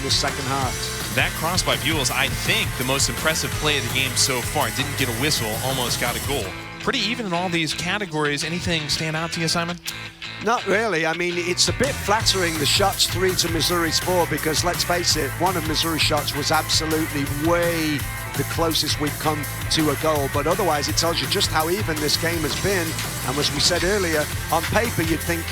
this second half. That cross by Buell's, I think, the most impressive play of the game so far. Didn't get a whistle, almost got a goal. Pretty even in all these categories. Anything stand out to you, Simon? Not really. I mean, it's a bit flattering, the shots 3 to Missouri's 4, because let's face it, one of Missouri's shots was absolutely way the closest we've come to a goal. But otherwise, it tells you just how even this game has been. And as we said earlier, on paper, you'd think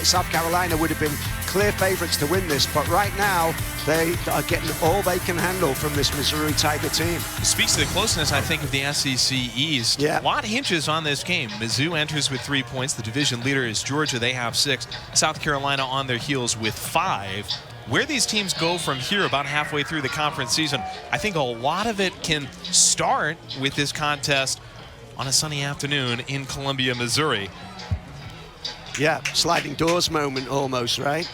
South Carolina would have been clear favorites to win this. But right now, they are getting all they can handle from this Missouri Tiger team. It speaks to the closeness, I think, of the SEC East. Yeah. A lot hinges on this game. Mizzou enters with 3 points. The division leader is Georgia. They have 6. South Carolina on their heels with 5. Where these teams go from here about halfway through the conference season, I think a lot of it can start with this contest on a sunny afternoon in Columbia, Missouri. Yeah, sliding doors moment almost, right?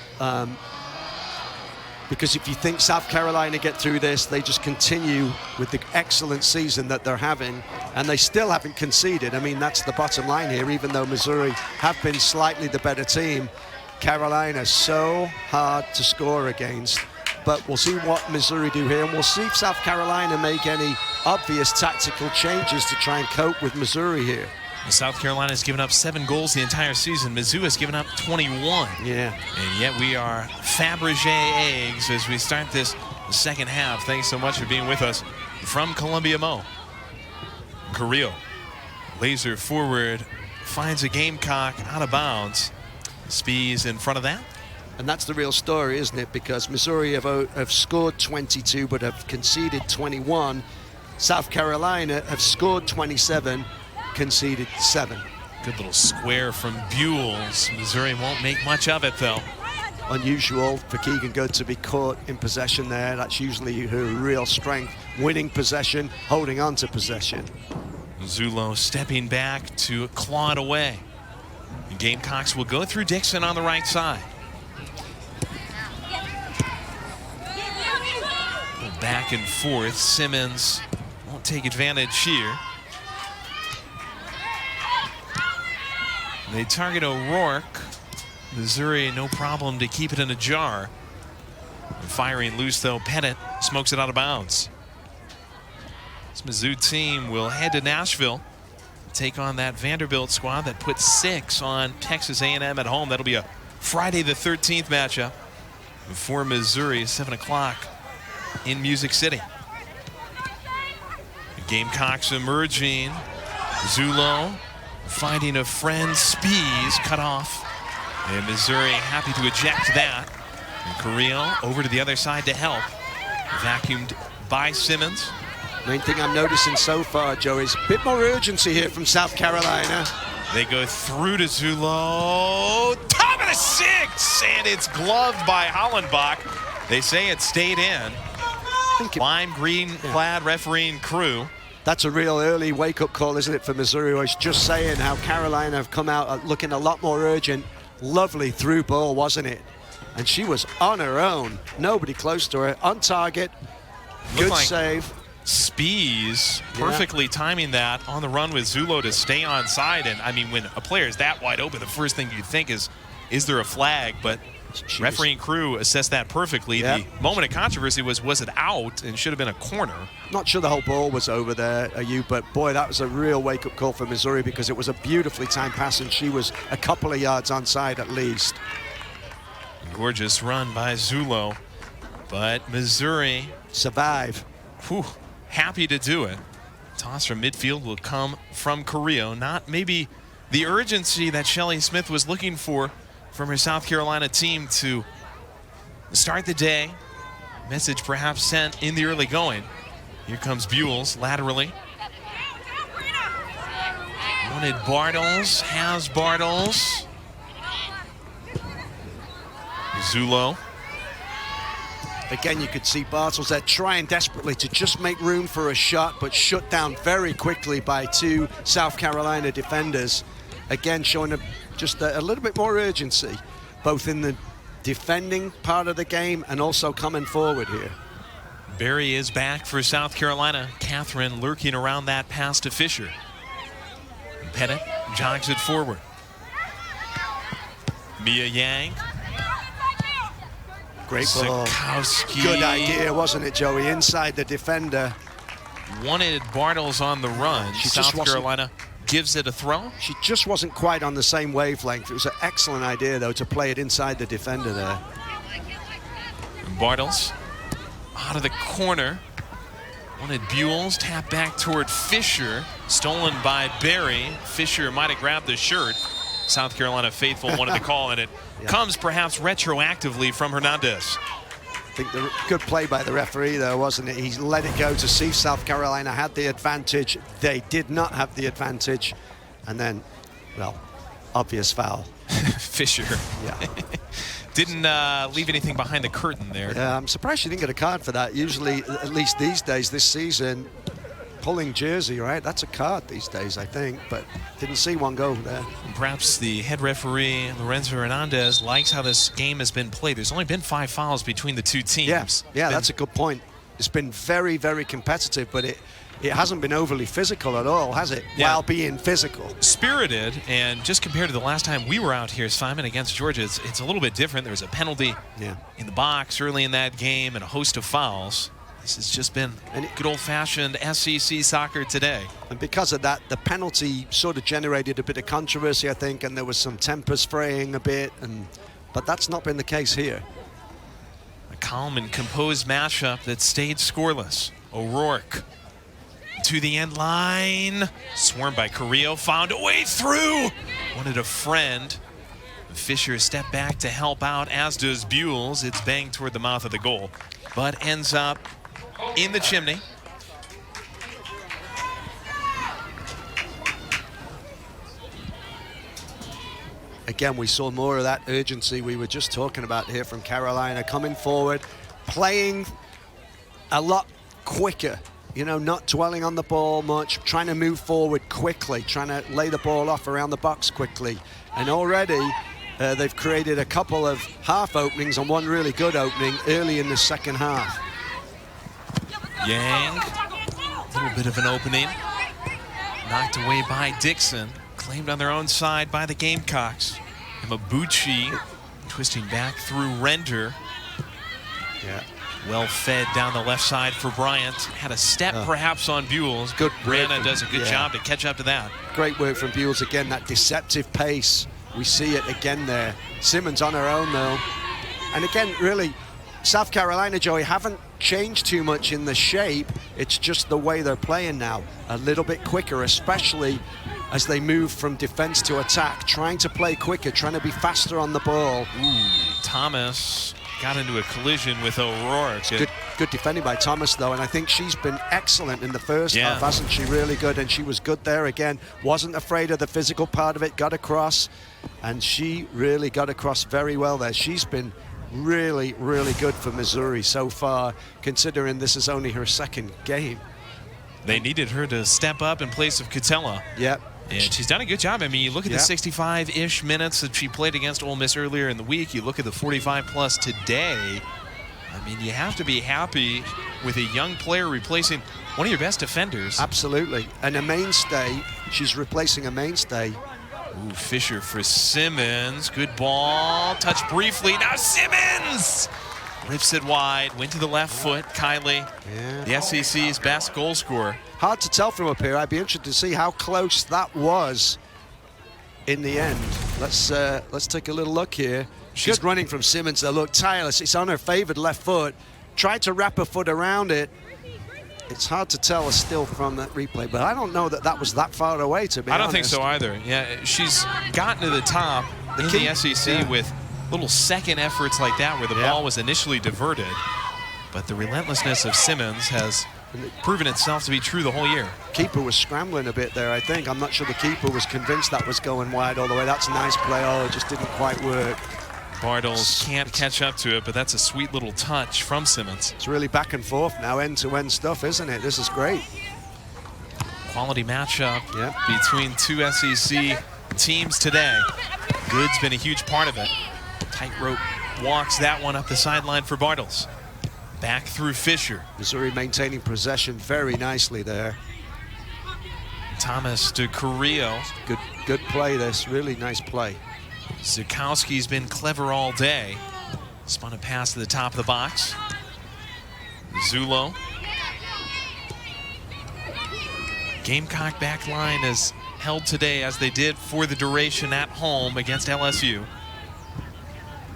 Because if you think South Carolina get through this, they just continue with the excellent season that they're having, and they still haven't conceded. I mean, that's the bottom line here. Even though Missouri have been slightly the better team, Carolina so hard to score against. But we'll see what Missouri do here, and we'll see if South Carolina make any obvious tactical changes to try and cope with Missouri here. South Carolina has given up 7 goals the entire season. Mizzou has given up 21. Yeah. And yet we are Fabergé eggs as we start this second half. Thanks so much for being with us from Columbia, Mo. Carrillo, laser forward, finds a Gamecock out of bounds. Spees in front of that. And that's the real story, isn't it? Because Missouri have scored 22 but have conceded 21. South Carolina have scored 27, conceded 7. Good little square from Buell's. Missouri won't make much of it, though. Unusual for Keegan Good to be caught in possession there. That's usually her real strength. Winning possession, holding on to possession. Zulo stepping back to claw it away. The Gamecocks will go through Dixon on the right side. Back and forth. Simmons won't take advantage here. They target O'Rourke. Missouri, no problem to keep it in a jar. Firing loose, though. Pettit smokes it out of bounds. This Mizzou team will head to Nashville, take on that Vanderbilt squad that put 6 on Texas A&M at home. That'll be a Friday the 13th matchup for Missouri, 7 o'clock in Music City. The Gamecocks emerging. Zulo finding a friend. Spees cut off. And Missouri happy to eject that. And Carrillo over to the other side to help. Vacuumed by Simmons. Main thing I'm noticing so far, Joe, is a bit more urgency here from South Carolina. They go through to Zulo. Top of the 6! And it's gloved by Hollenbach. They say it stayed in. Lime green clad refereeing crew. That's a real early wake-up call, isn't it, for Missouri? I was just saying how Carolina have come out looking a lot more urgent. Lovely through ball, wasn't it? And she was on her own. Nobody close to her. On target. Good save. Spees perfectly timing that on the run with Zulo to stay on side. And I mean, when a player is that wide open, the first thing you think is there a flag? But refereeing crew assessed that perfectly. The moment of controversy was it out, and should have been a corner. Not sure the whole ball was over there, but boy, that was a real wake-up call for Missouri, because it was a beautifully timed pass, and she was a couple of yards onside at least. Gorgeous run by Zulo, but Missouri survive. Whew, happy to do it. Toss from midfield will come from Carrillo. Not maybe the urgency that Shelley Smith was looking for from her South Carolina team to start the day. Message perhaps sent in the early going. Here comes Buell's laterally. Wanted Bartles, has Bartles. Zulo. Again, you could see Bartles there trying desperately to just make room for a shot, but shut down very quickly by 2 South Carolina defenders. Again, showing just a little bit more urgency, both in the defending part of the game and also coming forward here. Barry is back for South Carolina. Catherine lurking around that pass to Fisher. Pettit jogs it forward. Mia Yang. great ball. Zukowski. Good idea, wasn't it, Joey? Inside the defender. Wanted Bartles on the run. South Carolina gives it a throw. She just wasn't quite on the same wavelength. It was an excellent idea, though, to play it inside the defender there. And Bartles out of the corner. Wanted Buell's, tap back toward Fisher. Stolen by Berry. Fisher might have grabbed the shirt. South Carolina faithful wanted the call, and it comes perhaps retroactively from Hernandez. I think the good play by the referee, though, wasn't it? He let it go to see if South Carolina had the advantage. They did not have the advantage. And then, well, obvious foul. Fisher. Yeah. Didn't leave anything behind the curtain there. Yeah, I'm surprised she didn't get a card for that. Usually, at least these days, this season, pulling jersey, right? That's a card these days, I think, but didn't see one go there. Perhaps the head referee, Lorenzo Hernandez, likes how this game has been played. There's only been 5 fouls between the two teams. Yeah, that's a good point. It's been very, very competitive, but it hasn't been overly physical at all, has it? Yeah. While being physical. Spirited, and just compared to the last time we were out here, Simon, against Georgia, it's a little bit different. There was a penalty in the box early in that game and a host of fouls. This has just been good old-fashioned SEC soccer today. And because of that, the penalty sort of generated a bit of controversy, I think, and there was some temper spraying a bit, but that's not been the case here. A calm and composed matchup that stayed scoreless. O'Rourke to the end line. Swarmed by Carrillo, found a way through. Wanted a friend. Fisher stepped back to help out, as does Buell's. It's banged toward the mouth of the goal, but ends up in the chimney. Again, we saw more of that urgency we were just talking about here from Carolina, coming forward, playing a lot quicker, you know, not dwelling on the ball much, trying to move forward quickly, trying to lay the ball off around the box quickly. And already they've created a couple of half openings and one really good opening early in the second half. Yang, a little bit of an opening. Knocked away by Dixon. Claimed on their own side by the Gamecocks. And Mabuchi twisting back through Render. Yeah. Well fed down the left side for Bryant. Had a step perhaps on Buell's. Good. Rana does a good job to catch up to that. Great work from Buell's again, that deceptive pace. We see it again there. Simmons on her own though. And again, really, South Carolina, Joey, haven't changed too much in the shape. It's just the way they're playing now. A little bit quicker, especially as they move from defense to attack, trying to play quicker, trying to be faster on the ball. Ooh, Thomas got into a collision with O'Rourke. Good defending by Thomas, though, and I think she's been excellent in the first half, hasn't she? Really good, and she was good there again. Wasn't afraid of the physical part of it, got across, and she really got across very well there. She's been really, really good for Missouri so far, considering this is only her second game. They needed her to step up in place of Catella. Yep. And she's done a good job. I mean, you look at the 65-ish minutes that she played against Ole Miss earlier in the week. You look at the 45-plus today. I mean, you have to be happy with a young player replacing one of your best defenders. Absolutely. And a mainstay. She's replacing a mainstay. Ooh, Fisher for Simmons. Good ball. Touch briefly. Now Simmons rips it wide. Went to the left foot. Kylie, the SEC's best goal scorer. Hard to tell from up here. I'd be interested to see how close that was in the end. Let's take a little look here. Good running from Simmons. They look tireless. It's on her favored left foot. Tried to wrap her foot around it. It's hard to tell a still from that replay, but I don't know that that was that far away, to be honest. I don't think so either. Yeah, she's gotten to the top in the SEC with little second efforts like that where the ball was initially diverted. But the relentlessness of Simmons has proven itself to be true the whole year. Keeper was scrambling a bit there, I think. I'm not sure the keeper was convinced that was going wide all the way. That's a nice play. Oh, it just didn't quite work. Bartles can't catch up to it, but that's a sweet little touch from Simmons. It's really back and forth now, end-to-end stuff, isn't it? This is great. Quality matchup between two SEC teams today. Good's been a huge part of it. Tightrope walks that one up the sideline for Bartles. Back through Fisher. Missouri maintaining possession very nicely there. Thomas to Carrillo. Good play this, really nice play. Zukowski's been clever all day. Spun a pass to the top of the box. Zulo. Gamecock back line is held today as they did for the duration at home against LSU.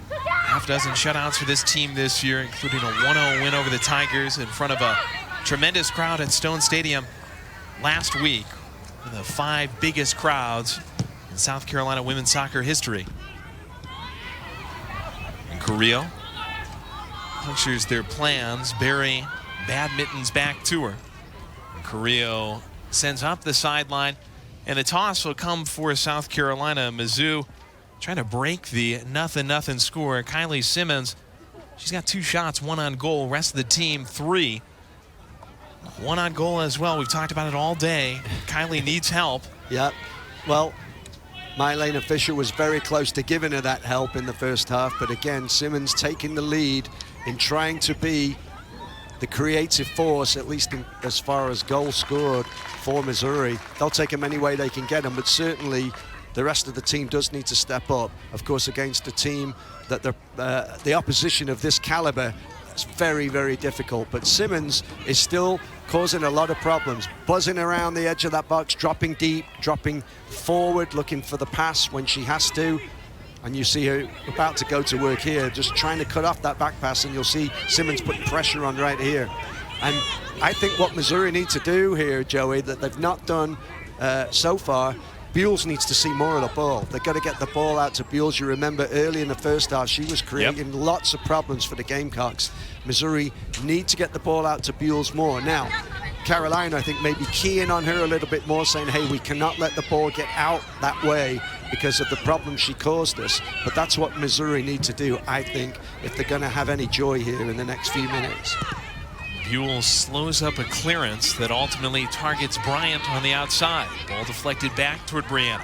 Half dozen shutouts for this team this year, including a 1-0 win over the Tigers in front of a tremendous crowd at Stone Stadium last week. One of the 5 biggest crowds in South Carolina women's soccer history. And Carrillo punctures their plans. Barry badminton's back to her. And Carrillo sends up the sideline, and the toss will come for South Carolina. Mizzou trying to break the 0-0 score. Kylie Simmons, she's got 2 shots, 1 on goal. Rest of the team, 3. 1 on goal as well. We've talked about it all day. Kylie needs help. Yep. Well, Mylena Fisher was very close to giving her that help in the first half, but again, Simmons taking the lead in trying to be the creative force, at least as far as goals scored for Missouri. They'll take them any way they can get them, but certainly the rest of the team does need to step up. Of course, against a team that the opposition of this caliber is very, very difficult. But Simmons is still causing a lot of problems, buzzing around the edge of that box, dropping deep, dropping forward, looking for the pass when she has to. And you see her about to go to work here, just trying to cut off that back pass, and you'll see Simmons putting pressure on right here. And I think what Missouri need to do here, Joey, that they've not done so far, Buell needs to see more of the ball. They've got to get the ball out to Buell. You remember early in the first half, she was creating lots of problems for the Gamecocks. Missouri need to get the ball out to Buell more. Now, Carolina, I think, maybe keying on her a little bit more, saying, hey, we cannot let the ball get out that way because of the problems she caused us. But that's what Missouri need to do, I think, if they're going to have any joy here in the next few minutes. Buell slows up a clearance that ultimately targets Bryant on the outside. Ball deflected back toward Brianna.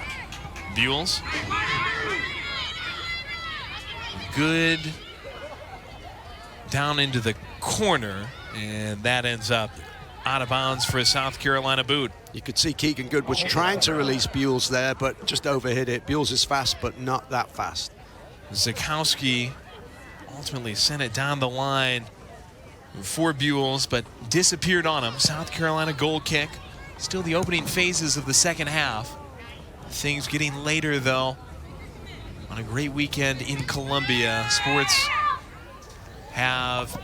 Buell's good down into the corner, and that ends up out of bounds for a South Carolina boot. You could see Keegan Good was trying to release Buell's there, but just overhit it. Buell's is fast, but not that fast. Zakowski ultimately sent it down the line for Buell's, but disappeared on him. South Carolina goal kick. Still the opening phases of the second half. Things getting later, though, on a great weekend in Columbia. Sports have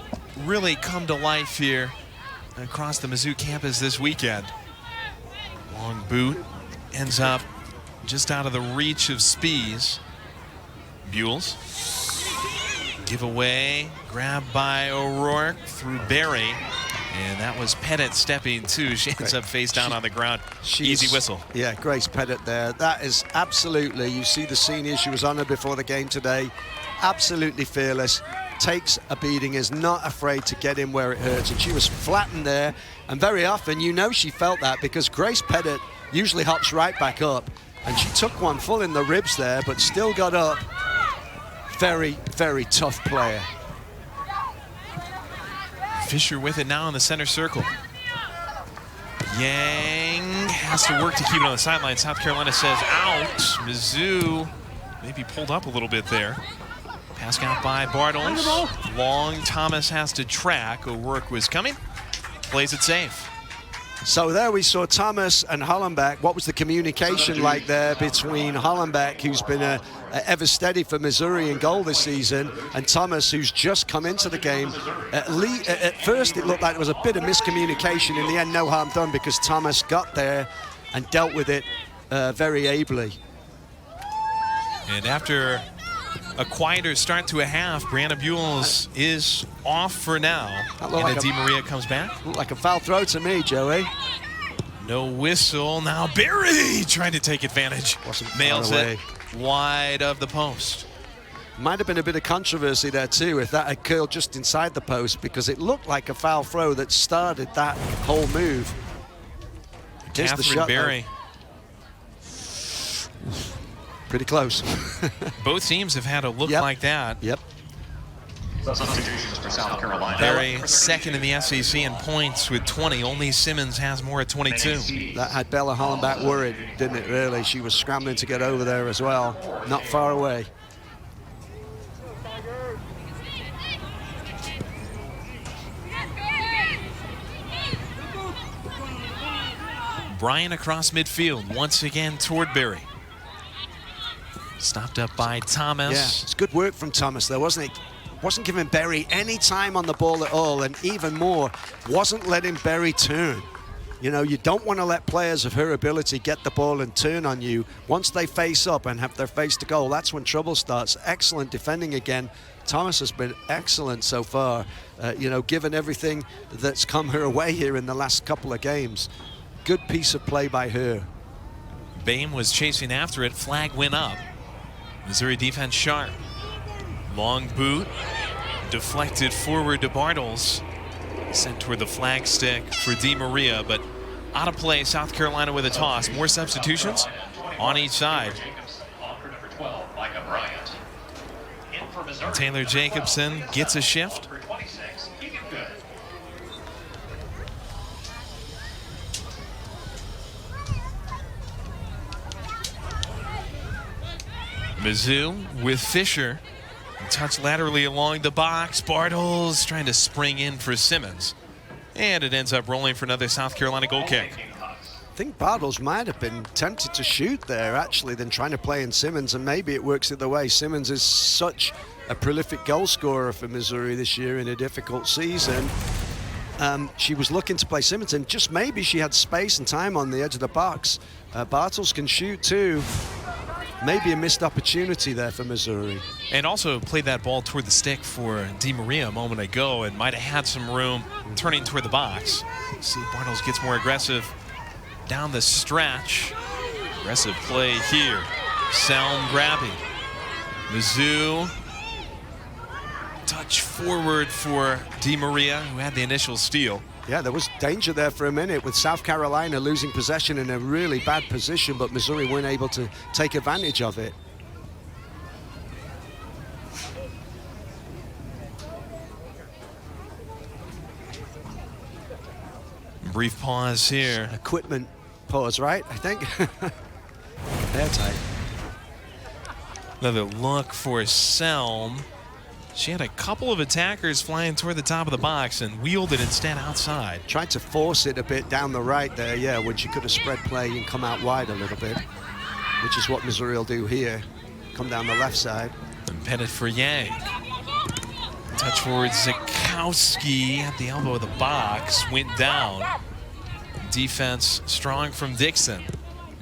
really come to life here across the Mizzou campus this weekend. Long boot ends up just out of the reach of Spees. Buell's giveaway, grabbed by O'Rourke through Barry, and that was Pettit stepping too. She ends up face down on the ground. Easy whistle. Yeah, Grace Pettit there. That is absolutely, you see the senior, she was on her before the game today. Absolutely fearless, takes a beating, is not afraid to get in where it hurts, and she was flattened there, and very often you know she felt that because Grace Pettit usually hops right back up, and she took one full in the ribs there, but still got up. Very, very tough player. Fisher with it now in the center circle. Yang has to work to keep it on the sideline. South Carolina says out. Mizzou maybe pulled up a little bit there. Pass out by Bartles. Long Thomas has to track. O'Rourke was coming. Plays it safe. So there we saw Thomas and Hollenbeck. What was the communication like there between Hollenbeck, who's been ever steady for Missouri in goal this season, and Thomas, who's just come into the game? At first, it looked like there was a bit of miscommunication. In the end, no harm done because Thomas got there and dealt with it very ably. And after a quieter start to a half, Brianna Buell's is off for now. And like Di Maria comes back. Looked like a foul throw to me, Joey. No whistle. Now Barry trying to take advantage. Nails it wide of the post. Might have been a bit of controversy there too if that had curled just inside the post, because it looked like a foul throw that started that whole move. Here's the shot, Barry. Pretty close. Both teams have had a look like that. Yep. Substitutions for South Carolina. Barry second in the SEC in points with 20. Only Simmons has more at 22. That had Bella Hollenbeck worried, didn't it, really? She was scrambling to get over there as well. Not far away. Bryant across midfield, once again toward Berry. Stopped up by Thomas. Yeah, it's good work from Thomas there, wasn't it? Wasn't giving Berry any time on the ball at all, and even more, wasn't letting Berry turn. You know, you don't want to let players of her ability get the ball and turn on you. Once they face up and have their face to goal, that's when trouble starts. Excellent defending again. Thomas has been excellent so far, you know, given everything that's come her way here in the last couple of games. Good piece of play by her. Bame was chasing after it. Flag went up. Missouri defense sharp. Long boot. Deflected forward to Bartles. Sent toward the flag stick for Di Maria, but out of play. South Carolina with a toss. More substitutions on each side. Taylor Jacobson gets a shift. Mizzou with Fisher. Touch laterally along the box. Bartles trying to spring in for Simmons. And it ends up rolling for another South Carolina goal kick. I think Bartles might have been tempted to shoot there, actually, than trying to play in Simmons, and maybe it works the other way. Simmons is such a prolific goal scorer for Missouri this year in a difficult season. She was looking to play Simmons, and just maybe she had space and time on the edge of the box. Bartles can shoot too. Maybe a missed opportunity there for Missouri. And also played that ball toward the stick for Di Maria a moment ago and might have had some room turning toward the box. See, Bartles gets more aggressive down the stretch. Aggressive play here. Selm grabbing. Mizzou. Touch forward for Di Maria, who had the initial steal. Yeah, there was danger there for a minute with South Carolina losing possession in a really bad position, but Missouri weren't able to take advantage of it. Brief pause here. Equipment pause, right? I think. Airtight. Another look for Selm. She had a couple of attackers flying toward the top of the box and wheeled it instead outside. Tried to force it a bit down the right there, yeah, when she could have spread play and come out wide a little bit, which is what Missouri will do here. Come down the left side. And Pettit for Yang. Touch forward Zukowski at the elbow of the box. Went down. Defense strong from Dixon.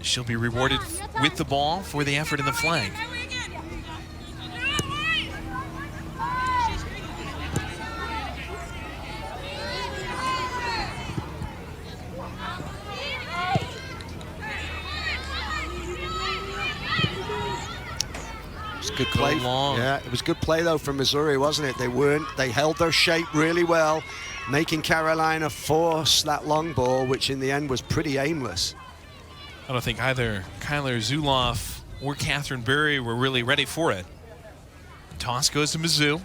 She'll be rewarded with the ball for the effort in the flank. Good play. Yeah, it was good play though from Missouri, wasn't it? They held their shape really well, making Carolina force that long ball, which in the end was pretty aimless. I don't think either Kyler Zuloff or Catherine Berry were really ready for it. Toss goes to Mizzou.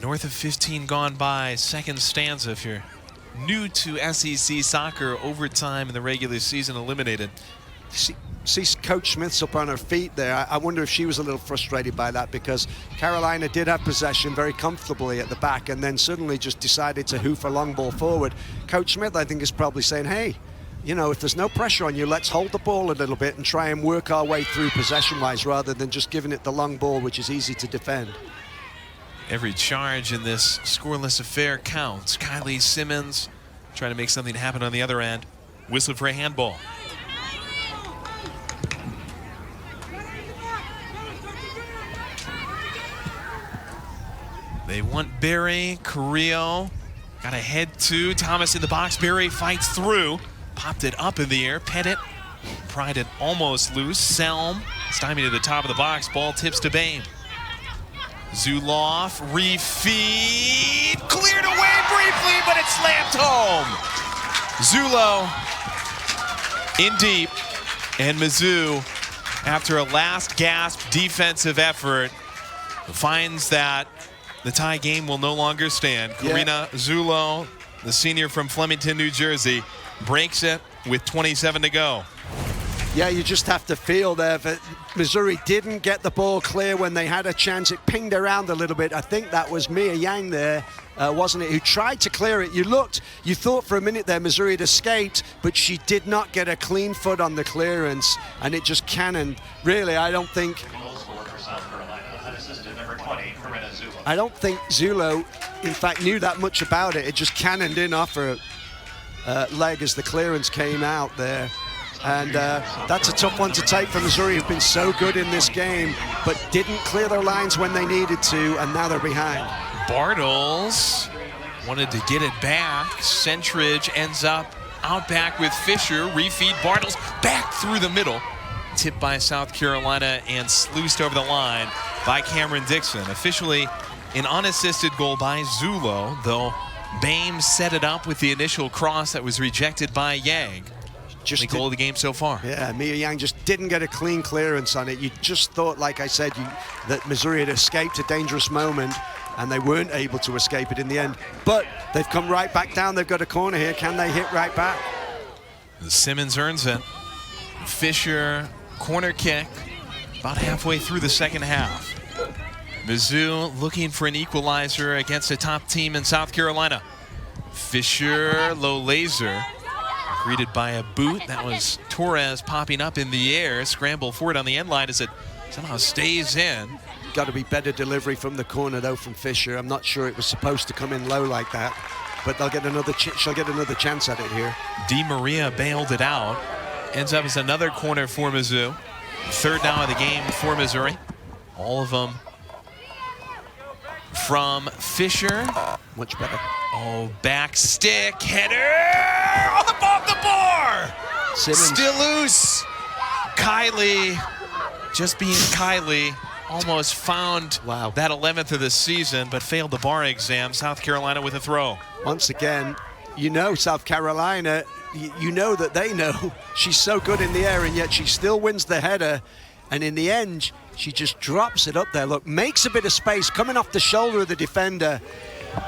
North of 15 gone by, second stanza if you're new to SEC soccer. Overtime in the regular season eliminated. See Coach Smith's up on her feet there. I wonder if she was a little frustrated by that, because Carolina did have possession very comfortably at the back and then suddenly just decided to hoof a long ball forward. Coach Smith, I think, is probably saying, hey, you know, if there's no pressure on you, let's hold the ball a little bit and try and work our way through possession-wise rather than just giving it the long ball, which is easy to defend. Every charge in this scoreless affair counts. Kylie Simmons trying to make something happen on the other end. Whistle for a handball. They want Berry. Carrillo got a head to Thomas in the box. Berry fights through. Popped it up in the air. Pettit pried it almost loose. Selm stymied to the top of the box. Ball tips to Bame. Zuloff, refeed, cleared away briefly, but it's slammed home. Zulo in deep, and Mizzou, after a last gasp defensive effort, finds that the tie game will no longer stand. Karina Zulo, the senior from Flemington, New Jersey, breaks it with 27 to go. Yeah, you just have to feel there that Missouri didn't get the ball clear when they had a chance. It pinged around a little bit. I think that was Mia Yang there, wasn't it, who tried to clear it. You thought for a minute there Missouri had escaped, but she did not get a clean foot on the clearance, and it just cannoned. Really, I don't think Zulo, in fact, knew that much about it. It just cannoned in off her leg as the clearance came out there. And that's a tough one to take for Missouri, who've been so good in this game, but didn't clear their lines when they needed to, and now they're behind. Bartles wanted to get it back. Centridge ends up out back with Fisher. Refeed Bartles back through the middle. Tipped by South Carolina and sluiced over the line by Cameron Dixon. Officially an unassisted goal by Zulo, though Bame set it up with the initial cross that was rejected by Yang. Just the goal of the game so far. Yeah, Mia Yang just didn't get a clean clearance on it. You just thought, like I said, that Missouri had escaped a dangerous moment, and they weren't able to escape it in the end. But they've come right back down. They've got a corner here. Can they hit right back? Simmons earns it. Fisher, corner kick, about halfway through the second half. Mizzou looking for an equalizer against a top team in South Carolina. Fisher, low laser. Greeted by a boot. That was Torres popping up in the air. Scramble forward on the end line as it somehow stays in. Got to be better delivery from the corner, though, from Fisher. I'm not sure it was supposed to come in low like that, but they'll get another. She'll get another chance at it here. Di Maria bailed it out. Ends up as another corner for Mizzou. Third down of the game for Missouri. All of them from Fisher. Much better. Oh, back stick, header, above the bar. Simmons. Still loose. Kylie, just being Kylie, almost found that 11th of the season, but failed the bar exam. South Carolina with a throw. Once again, you know South Carolina, you know that they know she's so good in the air, and yet she still wins the header. And in the end, she just drops it up there. Look, makes a bit of space coming off the shoulder of the defender.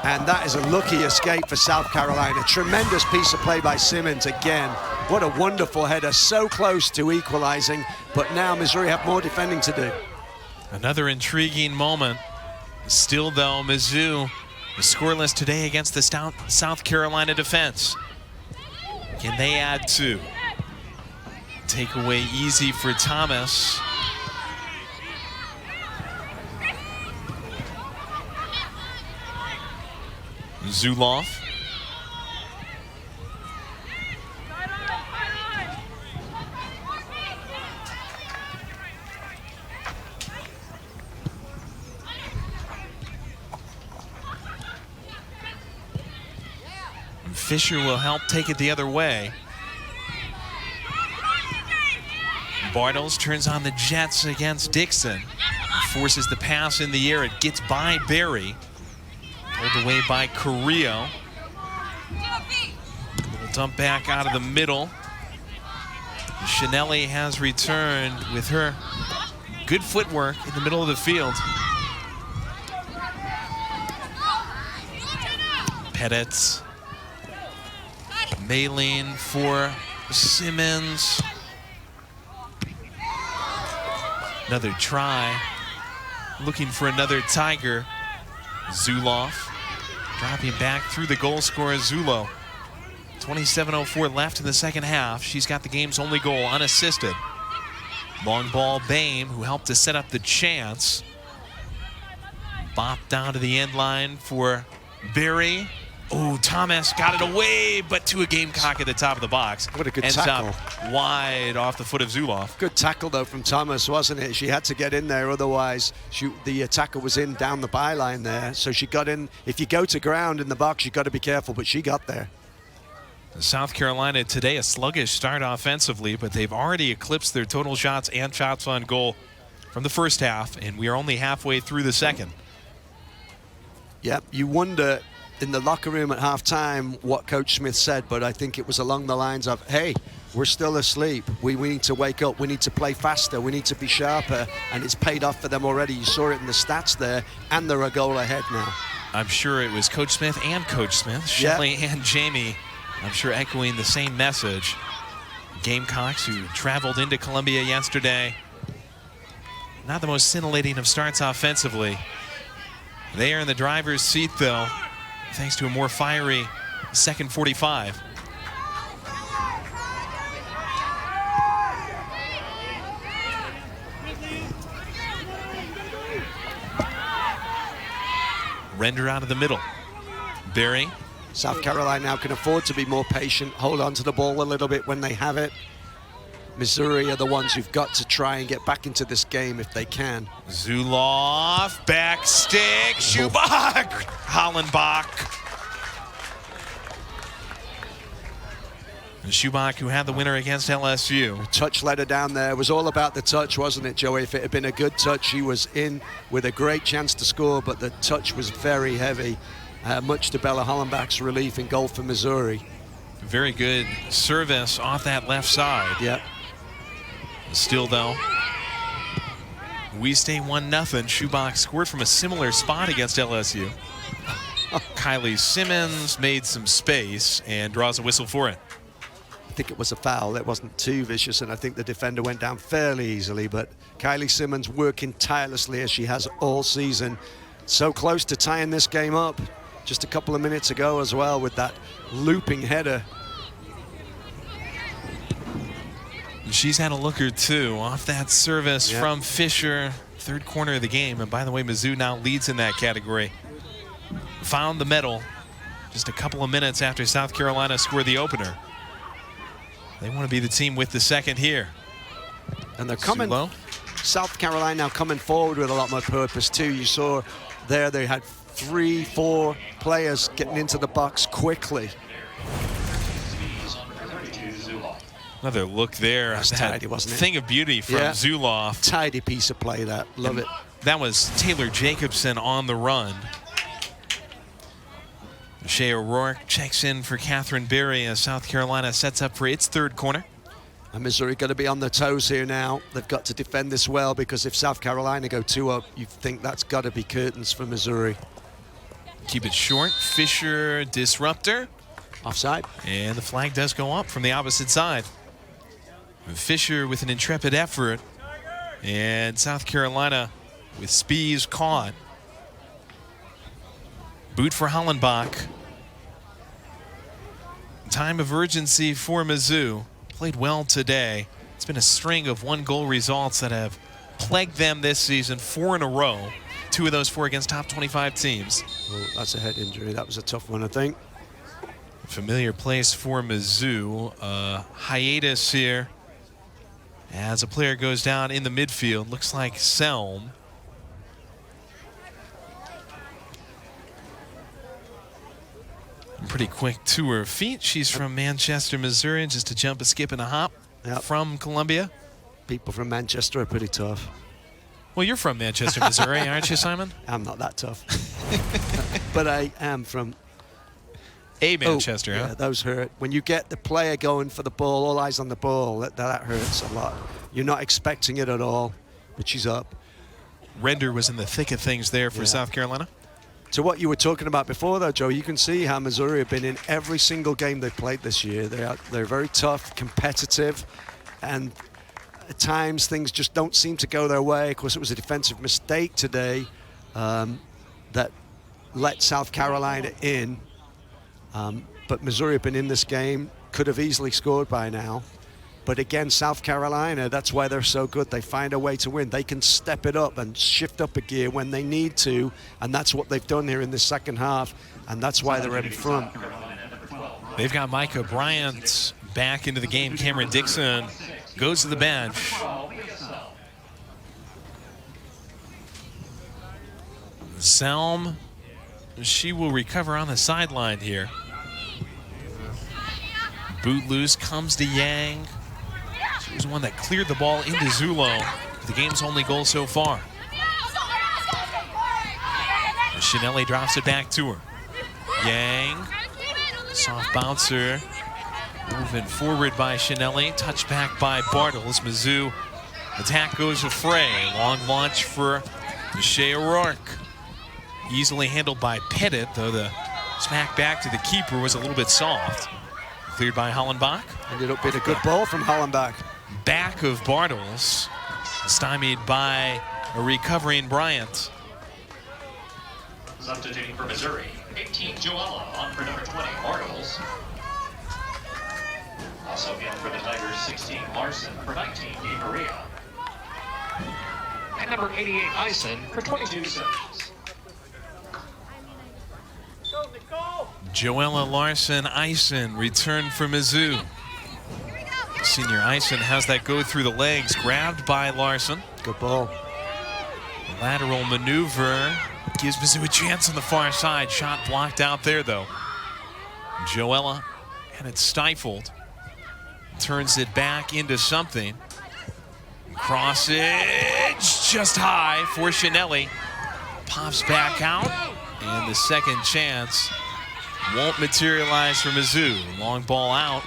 And that is a lucky escape for South Carolina. Tremendous piece of play by Simmons again. What a wonderful header, so close to equalizing, but now Missouri have more defending to do. Another intriguing moment. Still though, Mizzou is scoreless today against the South Carolina defense. Can they add two? Takeaway easy for Thomas. Zuloff. Fisher will help take it the other way. Bartles turns on the Jets against Dixon. Forces the pass in the air. It gets by Berry. Pulled away by Carrillo. Little dump back out of the middle. Chanelli has returned with her good footwork in the middle of the field. Pettit. Maylene for Simmons. Another try. Looking for another Tiger. Zuloff dropping back through the goal scorer, Zulo. 27:04 left in the second half. She's got the game's only goal, unassisted. Long ball, Bame, who helped to set up the chance. Bop down to the end line for Berry. Oh, Thomas got it away, but to a Gamecock at the top of the box. What a good Ends tackle. Up wide off the foot of Zuloff. Good tackle, though, from Thomas, wasn't it? She had to get in there, otherwise the tackle was in down the byline there. So she got in. If you go to ground in the box, you've got to be careful, but she got there. South Carolina today, a sluggish start offensively, but they've already eclipsed their total shots and shots on goal from the first half, and we are only halfway through the second. Yep, you wonder in the locker room at halftime what Coach Smith said, but I think it was along the lines of, hey, we're still asleep. We need to wake up. We need to play faster. We need to be sharper, and it's paid off for them already. You saw it in the stats there, and they're a goal ahead now. I'm sure it was Coach Smith and Coach Smith, Shelley and Jamie, I'm sure echoing the same message. Gamecocks, who traveled into Columbia yesterday. Not the most scintillating of starts offensively. They are in the driver's seat, though, thanks to a more fiery second 45. Render out of the middle. Berry. South Carolina now can afford to be more patient, hold on to the ball a little bit when they have it. Missouri are the ones who've got to try and get back into this game if they can. Zuloff, back stick, Schubach, Hollenbach. And Schubach, who had the winner against LSU. Touch let her down there. It was all about the touch, wasn't it, Joey? If it had been a good touch, she was in with a great chance to score, but the touch was very heavy, much to Bella Hollenbach's relief in goal for Missouri. Very good service off that left side. Yep. Still, though, we stay 1-0. Schubach scored from a similar spot against LSU. Kylie Simmons made some space and draws a whistle for it. I think it was a foul. It wasn't too vicious, and I think the defender went down fairly easily, but Kylie Simmons working tirelessly as she has all season. So close to tying this game up just a couple of minutes ago as well with that looping header. She's had a look or two off that service from Fisher, third corner of the game. And by the way, Mizzou now leads in that category. Found the medal just a couple of minutes after South Carolina scored the opener. They want to be the team with the second here. And they're coming. Sulo. South Carolina now coming forward with a lot more purpose too. You saw there they had 3-4 players getting into the box quickly. Another look there. That's tidy, wasn't it? Thing of beauty from Zuloff. Tidy piece of play, that. Love it. That was Taylor Jacobson on the run. Shea O'Rourke checks in for Catherine Berry as South Carolina sets up for its third corner. And Missouri got to be on their toes here now. They've got to defend this well, because if South Carolina go 2 up, you think that's got to be curtains for Missouri. Keep it short. Fisher, disruptor. Offside. And the flag does go up from the opposite side. Fisher with an intrepid effort, and South Carolina with Spees caught. Boot for Hollenbach. Time of urgency for Mizzou. Played well today. It's been a string of 1-goal results that have plagued them this season, 4 in a row. 2 of those 4 against top 25 teams. Oh, that's a head injury. That was a tough one, I think. Familiar place for Mizzou. Hiatus here as a player goes down in the midfield. Looks like Selm. Pretty quick to her feet. She's from Manchester, Missouri, just a jump, a skip, and a hop from Columbia. People from Manchester are pretty tough. Well, you're from Manchester, Missouri, aren't you, Simon? I'm not that tough. But I am from... Manchester, yeah, those hurt. When you get the player going for the ball, all eyes on the ball, that hurts a lot. You're not expecting it at all, but she's up. Render was in the thick of things there for South Carolina. To what you were talking about before, though, Joe, you can see how Missouri have been in every single game they've played this year. They're very tough, competitive, and at times things just don't seem to go their way. Of course, it was a defensive mistake today that let South Carolina in. But Missouri have been in this game, could have easily scored by now. But again, South Carolina, that's why they're so good. They find a way to win. They can step it up and shift up a gear when they need to, and that's what they've done here in the second half, and that's why they're in front. They've got Micah Bryant back into the game. Cameron Dixon goes to the bench. Selm, she will recover on the sideline here. Boot loose, comes to Yang. She was the one that cleared the ball into Zulo, the game's only goal so far. Shinelli drops it back to her. Yang, soft bouncer, moving forward by Shinelli, touched back by Bartles. Mizzou, attack goes to Frey. Long launch for Shea O'Rourke. Easily handled by Pettit, though the smack back to the keeper was a little bit soft. Cleared by Hollenbach. Ended up being a good ball from Hollenbach. Back of Bartles. Stymied by a recovering Bryant. Substituting for Missouri, 18 Joella on for number 20, Bartles. Also in for the Tigers, 16 Larson for 19, Maria. And number 88, Eisen for 22 Simmons. Joella Larson Eisen returned for Mizzou. Senior Eisen has that go through the legs, grabbed by Larson. Good ball. Lateral maneuver gives Mizzou a chance on the far side. Shot blocked out there, though. Joella had it stifled. Turns it back into something. Crossage just high for Shinelli. Pops back out. And the second chance won't materialize for Mizzou. Long ball out.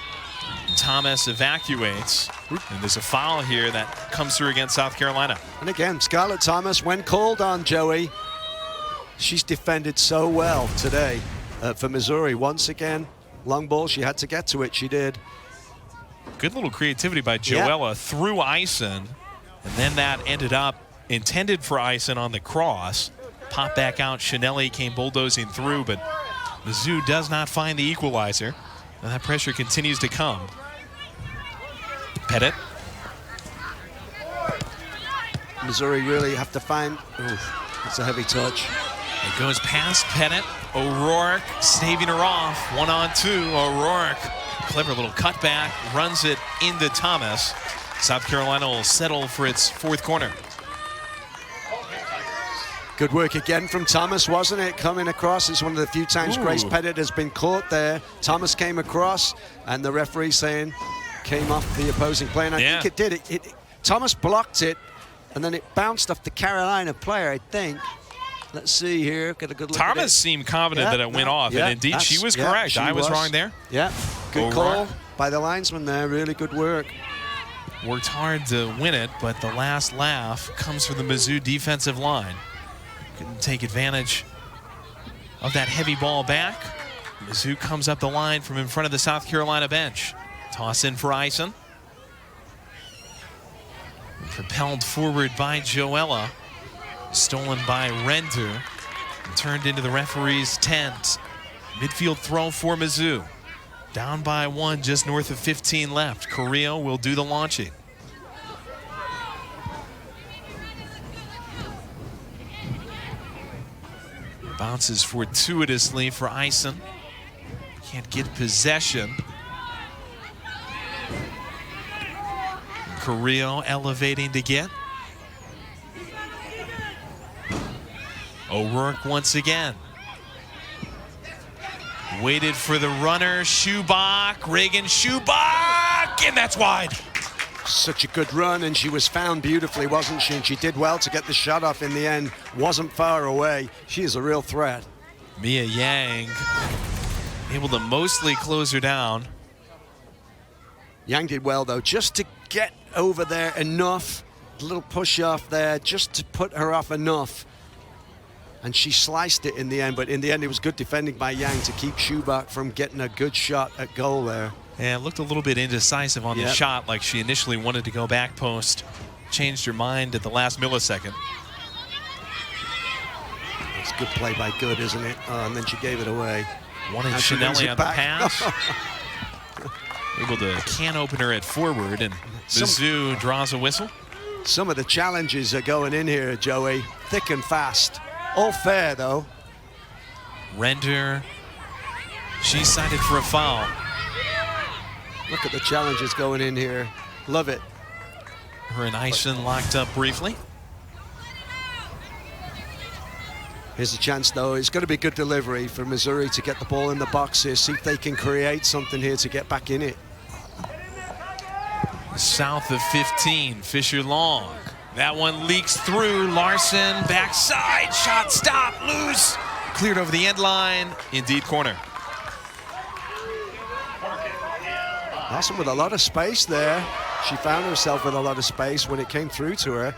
Thomas evacuates. And there's a foul here that comes through against South Carolina. And again, Scarlett Thomas, when called on, Joey, she's defended so well today for Missouri. Once again, long ball, she had to get to it. She did. Good little creativity by Joella through Eisen. And then that ended up intended for Eisen on the cross. Pop back out. Shinelli came bulldozing through, but Mizzou does not find the equalizer. And that pressure continues to come. Pettit. Missouri really have to find. That's a heavy touch. It goes past Pettit. O'Rourke staving her off. 1-on-2. O'Rourke. Clever little cutback. Runs it into Thomas. South Carolina will settle for its fourth corner. Good work again from Thomas, wasn't it? Coming across. It's one of the few times Grace Pettit has been caught there. Thomas came across, and the referee saying came off the opposing player. And I think it did. Thomas blocked it, and then it bounced off the Carolina player, I think. Let's see here. Get a good look. Thomas seemed confident that it went off, and indeed she was correct. I was wrong there. Yeah, good call by the linesman there. Really good work. Worked hard to win it, but the last laugh comes from the Mizzou defensive line. Couldn't take advantage of that heavy ball back. Mizzou comes up the line from in front of the South Carolina bench. Toss in for Eisen. Propelled forward by Joella. Stolen by Render. And turned into the referee's tent. Midfield throw for Mizzou. Down by 1, just north of 15 left. Carrillo will do the launching. Bounces fortuitously for Eisen. Can't get possession. Carrillo elevating to get. O'Rourke once again. Waited for the runner, Schubach, Reagan Schubach, and that's wide. Such a good run, and she was found beautifully, wasn't she? And she did well to get the shot off in the end. Wasn't far away. She is a real threat. Mia Yang able to mostly close her down. Yang did well, though, just to get over there enough. A little push off there, just to put her off enough. And she sliced it in the end, but in the end it was good defending by Yang to keep Schubach from getting a good shot at goal there. Yeah, looked a little bit indecisive on the shot, like she initially wanted to go back post. Changed her mind at the last millisecond. It's good play by Good, isn't it? Oh, and then she gave it away. Wanted Shinelli on the pass. Able to can opener it forward, and Mizzou draws a whistle. Some of the challenges are going in here, Joey. Thick and fast. All fair, though. Render. She's cited for a foul. Look at the challenges going in here. Love it. Her and Eisen locked up briefly. Here's a chance, though. It's going to be good delivery for Missouri to get the ball in the box here. See if they can create something here to get back in it. South of 15, Fisher Long. That one leaks through. Larson, backside, shot, stop, loose. Cleared over the end line. Indeed, corner. Larson with a lot of space there. She found herself with a lot of space when it came through to her.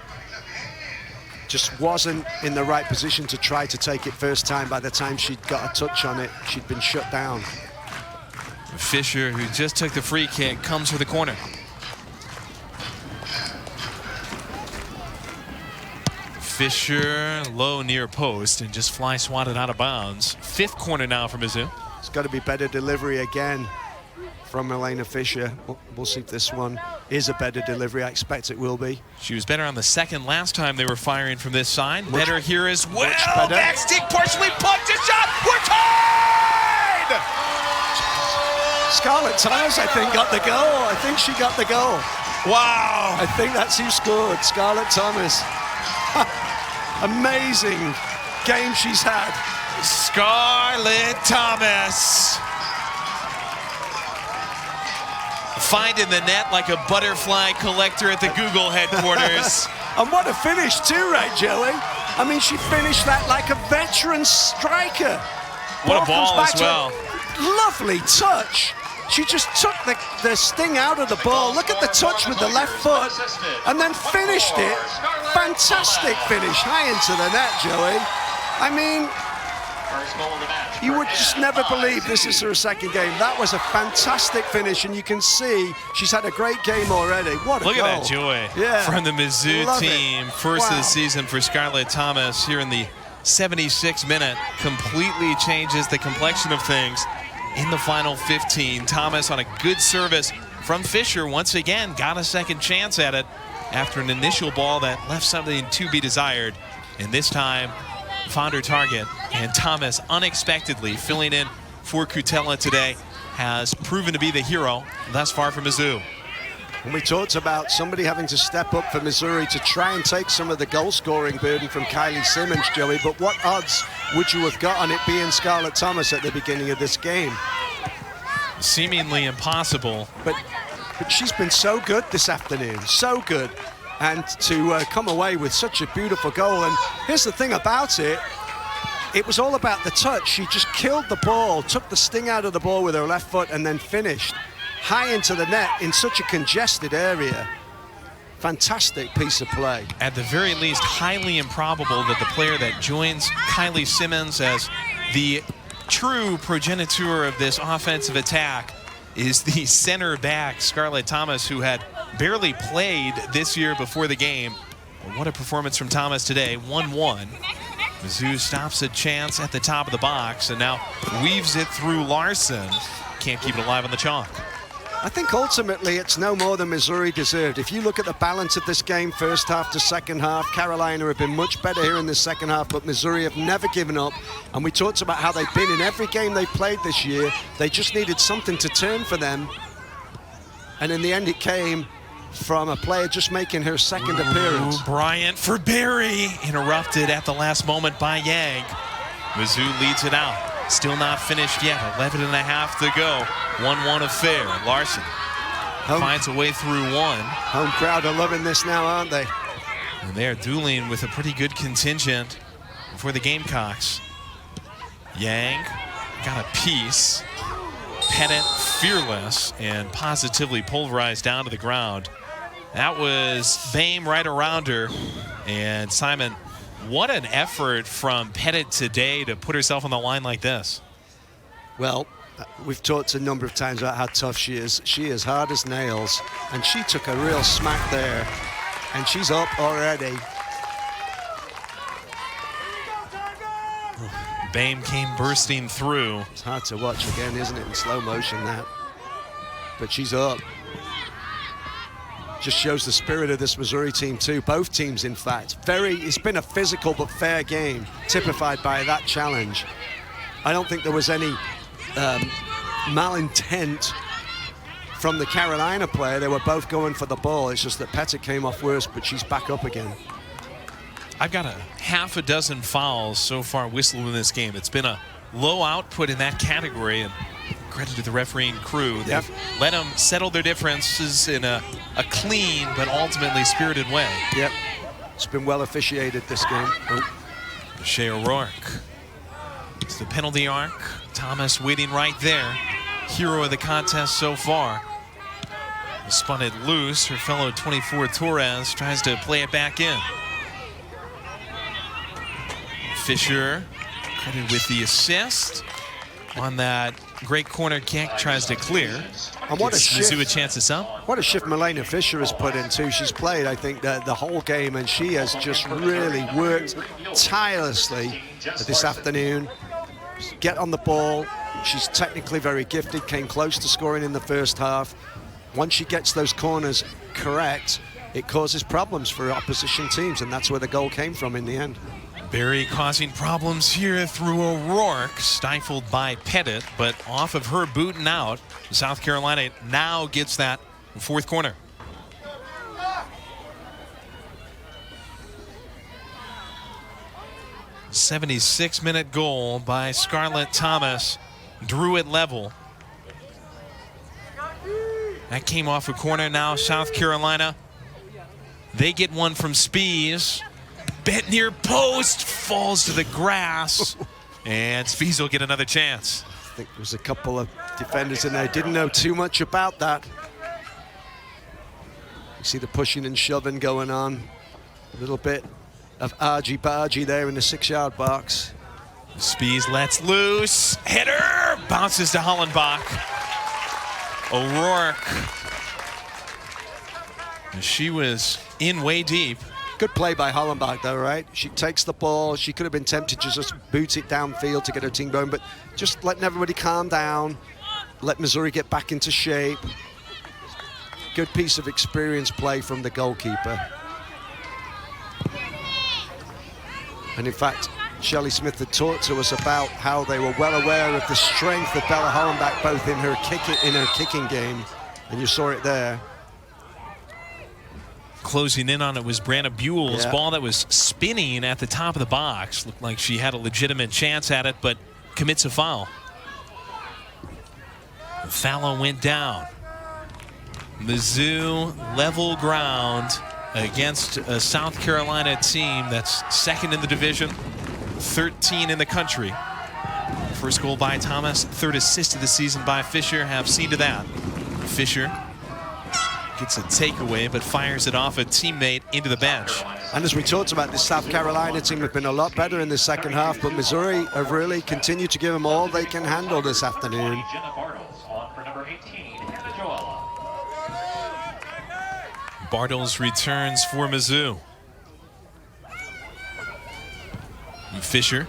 Just wasn't in the right position to try to take it first time. By the time she'd got a touch on it, she'd been shut down. Fisher, who just took the free kick, comes for the corner. Fisher low near post and just fly swatted out of bounds. 5th corner now for Mizzou. It's got to be better delivery again from Elena Fisher. We'll see if this one is a better delivery. I expect it will be. She was better on the second last time they were firing from this side. Better here as well. Better. Back stick partially pumped. A shot. We're tied! Scarlett Thomas, I think, got the goal. I think she got the goal. Wow. I think that's who scored, Scarlett Thomas. Amazing game she's had. Scarlett Thomas. Finding the net like a butterfly collector at the Google headquarters. And what a finish too, right, Joey? I mean, she finished that like a veteran striker. What a ball comes back as well. Lovely touch. She just took the sting out of the ball. Look at the touch with the left foot and then finished it. Fantastic finish, high into the net, Joey. I mean, you would just never believe this is her second game. That was a fantastic finish, and you can see she's had a great game already. What a Look goal. at that joy from the Mizzou team. First of the season for Scarlett Thomas here in the 76th minute. Completely changes the complexion of things in the final 15. Thomas on a good service from Fisher once again got a second chance at it after an initial ball that left something to be desired, and this time found her target. And Thomas unexpectedly filling in for Kutela today has proven to be the hero thus far for Mizzou. And we talked about somebody having to step up for Missouri to try and take some of the goal-scoring burden from Kylie Simmons, Joey. But what odds would you have got on it being Scarlett Thomas at the beginning of this game? Seemingly impossible. But she's been so good this afternoon, so good. And to come away with such a beautiful goal. And here's the thing about it. It was all about the touch. She just killed the ball, took the sting out of the ball with her left foot, and then finished high into the net in such a congested area. Fantastic piece of play. At the very least, highly improbable that the player that joins Kylie Simmons as the true progenitor of this offensive attack is the center back, Scarlett Thomas, who had barely played this year before the game. What a performance from Thomas today, 1-1. Mizzou stops a chance at the top of the box and now weaves it through Larson. Can't keep it alive on the chalk. I think ultimately it's no more than Missouri deserved. If you look at the balance of this game, first half to second half, Carolina have been much better here in the second half, but Missouri have never given up. And we talked about how they've been in every game they've played this year. They just needed something to turn for them. And in the end, it came from a player just making her second appearance. Bryant for Barry, interrupted at the last moment by Yang. Mizzou leads it out. Still not finished yet. 11 and a half to go. 1-1 affair. Larson finds a way through one. Home crowd are loving this now, aren't they? And they're dueling with a pretty good contingent for the Gamecocks. Yang got a piece. Pettit fearless and positively pulverized down to the ground. That was Bame right around her. And Simon, what an effort from Pettit today to put herself on the line like this. Well, we've talked a number of times about how tough she is. She is hard as nails, and she took a real smack there, and she's up already. Bame came bursting through. It's hard to watch again, isn't it, in slow motion, that. But she's up. Just shows the spirit of this Missouri team too. Both teams, in fact. It's been a physical but fair game, typified by that challenge. I don't think there was any malintent from the Carolina player. They were both going for the ball. It's just that Pettit came off worse, but she's back up again. I've got a half a dozen fouls so far whistled in this game. It's been a low output in that category, and credit to the refereeing crew. They've let them settle their differences in a clean but ultimately spirited way. Yep, it's been well officiated this game. Shea O'Rourke. It's the penalty arc. Thomas waiting right there. Hero of the contest so far. Spun it loose. Her fellow 24 Torres tries to play it back in. Fisher credited with the assist. on that great corner kick, tries to clear. And what a Gives Mizzou a shift. chance to sub. What a shift Milena Fisher has put in too. She's played, I think, the whole game, and she has just really worked tirelessly this afternoon. Get on the ball. She's technically very gifted, came close to scoring in the first half. Once she gets those corners correct, it causes problems for opposition teams, and that's where the goal came from in the end. Barry causing problems here through O'Rourke, stifled by Pettit, but off of her boot and out, South Carolina now gets that fourth corner. '76-minute goal by Scarlett Thomas, drew it level. That came off a corner. Now South Carolina, they get one from Spees. Bent near post, falls to the grass, and Spees will get another chance. I think there was a couple of defenders in there, didn't know too much about that. You see the pushing and shoving going on. A little bit of argy-bargy there in the 6-yard box. Spees lets loose, header, bounces to Hollenbach. O'Rourke, she was in way deep. Good play by Hollenbach though, right? She takes the ball. She could have been tempted to just boot it downfield to get her team going, but just letting everybody calm down, let Missouri get back into shape. Good piece of experience play from the goalkeeper. And in fact, Shelley Smith had talked to us about how they were well aware of the strength of Bella Hollenbach, both in her kicking game, and you saw it there. Closing in on it was Brianna Buell's ball that was spinning at the top of the box. Looked like she had a legitimate chance at it, but commits a foul. Fallow went down. Mizzou level ground against a South Carolina team that's second in the division, 13 in the country. First goal by Thomas, third assist of the season by Fisher. Have seen to that. Fisher gets a takeaway, but fires it off a teammate into the bench. And as we talked about, this South Carolina team have been a lot better in the second half, but Missouri have really continued to give them all they can handle this afternoon. Bartles returns for Mizzou. Fisher.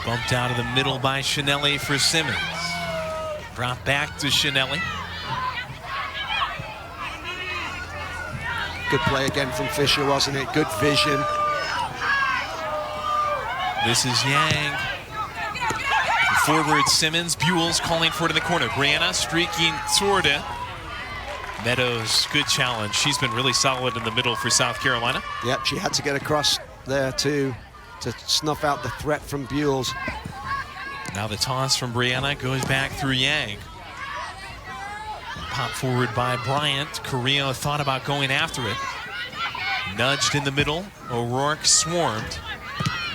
Bumped out of the middle by Shinelli for Simmons. Drop back to Shinelli. Good play again from Fisher, wasn't it? Good vision. This is Yang. Forward Simmons. Buell's calling for it in the corner. Brianna streaking toward it. Meadows, good challenge. She's been really solid in the middle for South Carolina. Yep, she had to get across there too to snuff out the threat from Buell's. Now the toss from Brianna goes back through Yang. Pop forward by Bryant. Carrillo thought about going after it. Nudged in the middle. O'Rourke swarmed.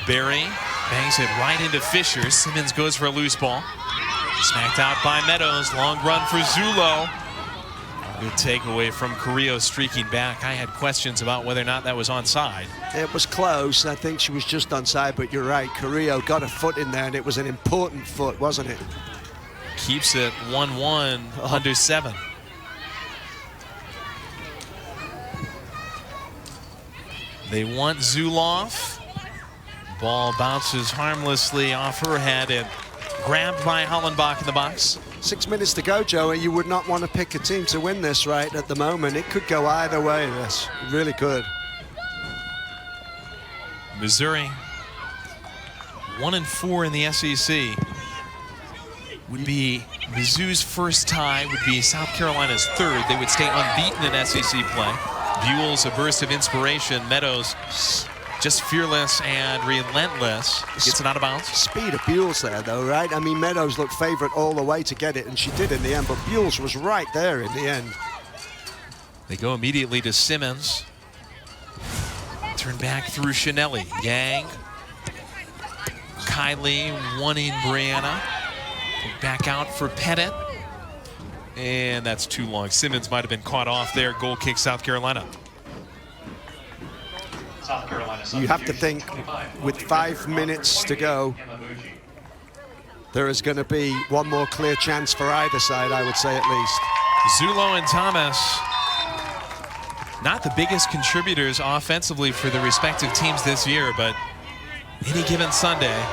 Barry bangs it right into Fisher. Simmons goes for a loose ball. Smacked out by Meadows. Long run for Zullo. Good takeaway from Carrillo streaking back. I had questions about whether or not that was onside. It was close. I think she was just onside, but you're right. Carrillo got a foot in there, and it was an important foot, wasn't it? Keeps it 1-1 under 7. They want Zuloff. Ball bounces harmlessly off her head and grabbed by Hollenbach in the box. 6 minutes to go, Joe, and you would not want to pick a team to win this right at the moment. It could go either way, this. It really could. Missouri, 1-4 in the SEC. Would be Mizzou's first tie, would be South Carolina's third. They would stay unbeaten in SEC play. Buell's a burst of inspiration. Meadows just fearless and relentless. Gets it out of bounds. Speed of Buell's there, though, right? I mean, Meadows looked favorite all the way to get it, and she did in the end, but Buell's was right there in the end. They go immediately to Simmons. Turn back through Shinelli. Yang. Kylie wanting Brianna. Back out for Pettit. And that's too long. Simmons might have been caught off there. Goal kick, South Carolina. South Carolina. You have to think, with 5 minutes to go, there is going to be one more clear chance for either side, I would say at least. Zullo and Thomas, not the biggest contributors offensively for the respective teams this year, but any given Sunday,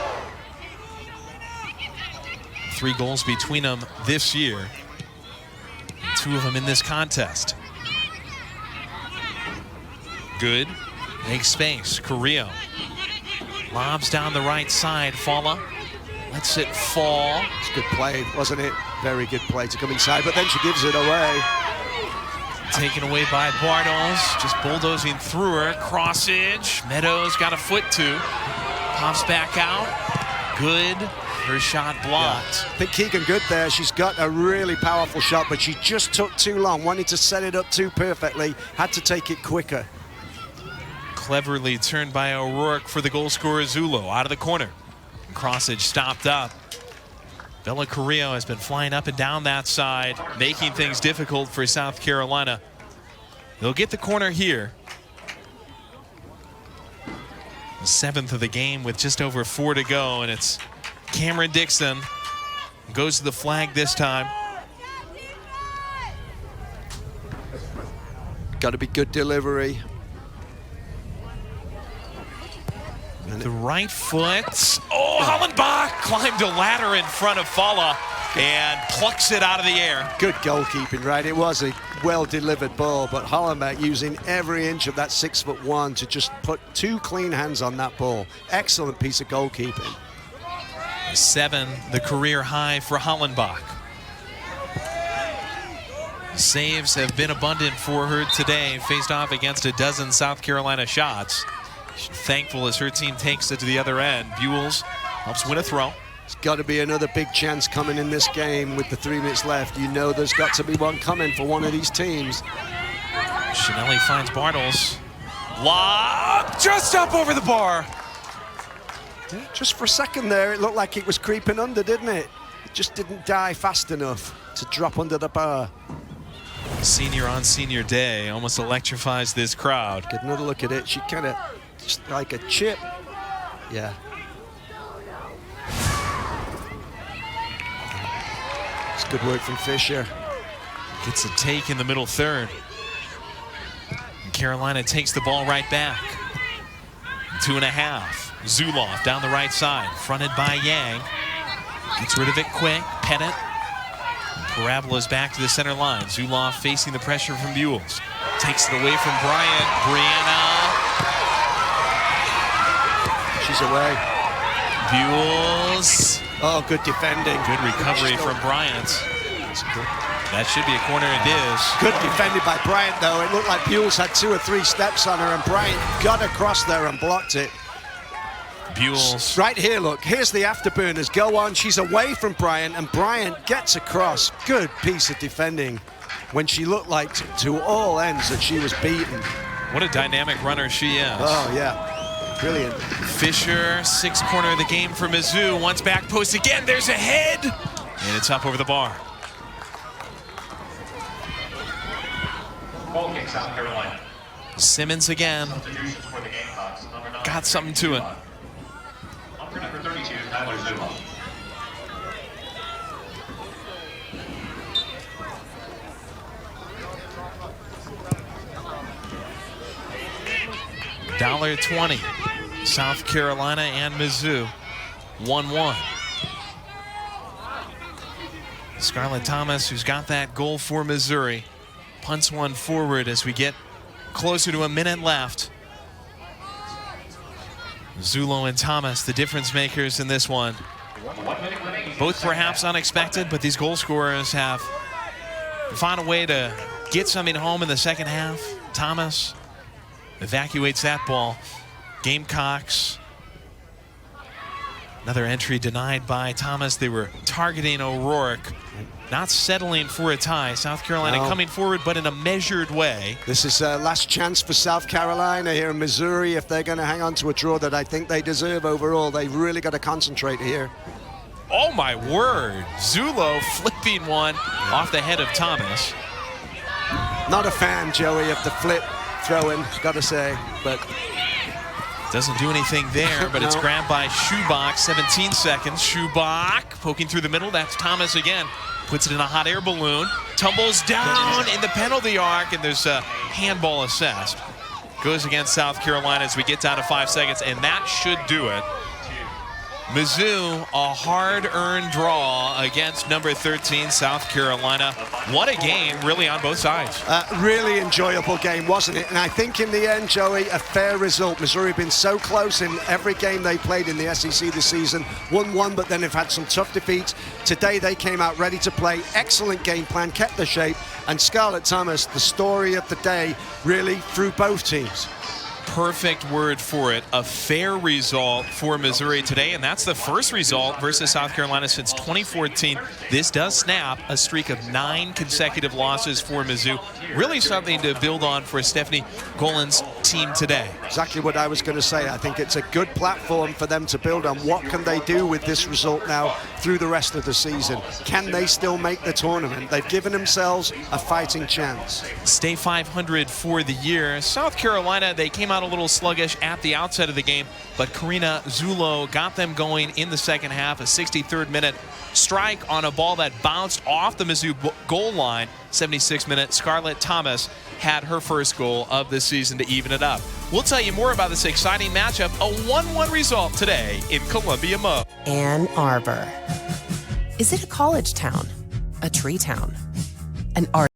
3 goals between them this year, 2 of them in this contest. Good, makes space, Carrillo. Lobs down the right side, Falla lets it fall. It's good play, wasn't it? Very good play to come inside, but then she gives it away. Taken away by Bartles, just bulldozing through her. Crossage, Meadows got a foot too. Pops back out, good. Her shot blocked. Yeah. I think Keegan good there. She's got a really powerful shot, but she just took too long. Wanted to set it up too perfectly. Had to take it quicker. Cleverly turned by O'Rourke for the goal scorer Zullo out of the corner. Crossage stopped up. Bella Carrillo has been flying up and down that side, making things difficult for South Carolina. They'll get the corner here. The 7th of the game with just over 4 to go, and it's Cameron Dixon goes to the flag this time. Got to be good delivery. The right foot. Oh, Hollenbach climbed a ladder in front of Falla and plucks it out of the air. Good goalkeeping, right? It was a well-delivered ball, but Hollenbach using every inch of that 6'1" to just put 2 clean hands on that ball. Excellent piece of goalkeeping. 7, the career high for Hollenbach. Saves have been abundant for her today. Faced off against a dozen South Carolina shots. She's thankful as her team takes it to the other end. Buells helps win a throw. There's got to be another big chance coming in this game with the 3 minutes left. You know there's got to be one coming for one of these teams. Chanelli finds Bartles. Lob just up over the bar. Yeah, just for a second there, it looked like it was creeping under, didn't it? It just didn't die fast enough to drop under the bar. Senior on senior day almost electrifies this crowd. Get another look at it. She kind of just like a chip. Yeah. It's good work from Fisher. Gets a take in the middle third. And Carolina takes the ball right back. 2.5. Zuloff down the right side, fronted by Yang. Gets rid of it quick. Pettit. Parabolas back to the center line. Zuloff facing the pressure from Buells. Takes it away from Bryant. Brianna. She's away. Buells. Oh, good defending. Good recovery from Bryant. That should be a corner, it is. Good defended by Bryant, though. It looked like Buells had 2 or 3 steps on her, and Bryant got across there and blocked it. Buells. Right here, look. Here's the afterburners. Go on. She's away from Bryant, and Bryant gets across. Good piece of defending when she looked like to all ends that she was beaten. What a dynamic runner she is. Oh, yeah. Brilliant. Fisher, 6th corner of the game for Mizzou. Once back post again. There's a head. And it's up over the bar. Goal kick, South Carolina. Simmons again. Substitutions for the Gamecocks. Number 9, Got something to it. On for number 32, Tyler Zuma. $1.20. South Carolina and Mizzou. 1-1. Scarlett Thomas, who's got that goal for Missouri, punts one forward as we get closer to a minute left. Zullo and Thomas, the difference makers in this one. Both perhaps unexpected, but these goal scorers have found a way to get something home in the second half. Thomas evacuates that ball. Gamecocks. Another entry denied by Thomas. They were targeting O'Rourke, not settling for a tie. South Carolina coming forward, but in a measured way. This is a last chance for South Carolina here in Missouri. If they're going to hang on to a draw that I think they deserve overall, they've really got to concentrate here. Oh my word. Zullo flipping one off the head of Thomas. Not a fan, Joey, of the flip throwing, got to say, but Doesn't do anything there, but it's No. grabbed by Schubach, 17 seconds. Schubach poking through the middle. That's Thomas again. Puts it in a hot air balloon. Tumbles down in the penalty arc, and there's a handball assessed. Goes against South Carolina as we get down to 5 seconds, and that should do it. Mizzou, a hard-earned draw against number 13, South Carolina. What a game, really, on both sides. Really enjoyable game, wasn't it? And I think in the end, Joey, a fair result. Missouri have been so close in every game they played in the SEC this season. 1-1, but then they've had some tough defeats. Today they came out ready to play. Excellent game plan, kept the shape. And Scarlett Thomas, the story of the day, really through both teams. Perfect word for it. A fair result for Missouri today, and that's the first result versus South Carolina since 2014. This does snap a streak of 9 consecutive losses for Mizzou. Really something to build on for Stephanie Golan's team today. Exactly what I was going to say. I think it's a good platform for them to build on. What can they do with this result now through the rest of the season? Can they still make the tournament? They've given themselves a fighting chance. Stay 500 for the year. South Carolina, they came out a little sluggish at the outset of the game, but Karina Zulo got them going in the second half. A 63rd minute strike on a ball that bounced off the Mizzou goal line. 76th minute, Scarlett Thomas had her first goal of the season to even it up. We'll tell you more about this exciting matchup. A 1-1 result today in Columbia Mo. Ann Arbor. Is it a college town? A tree town? An art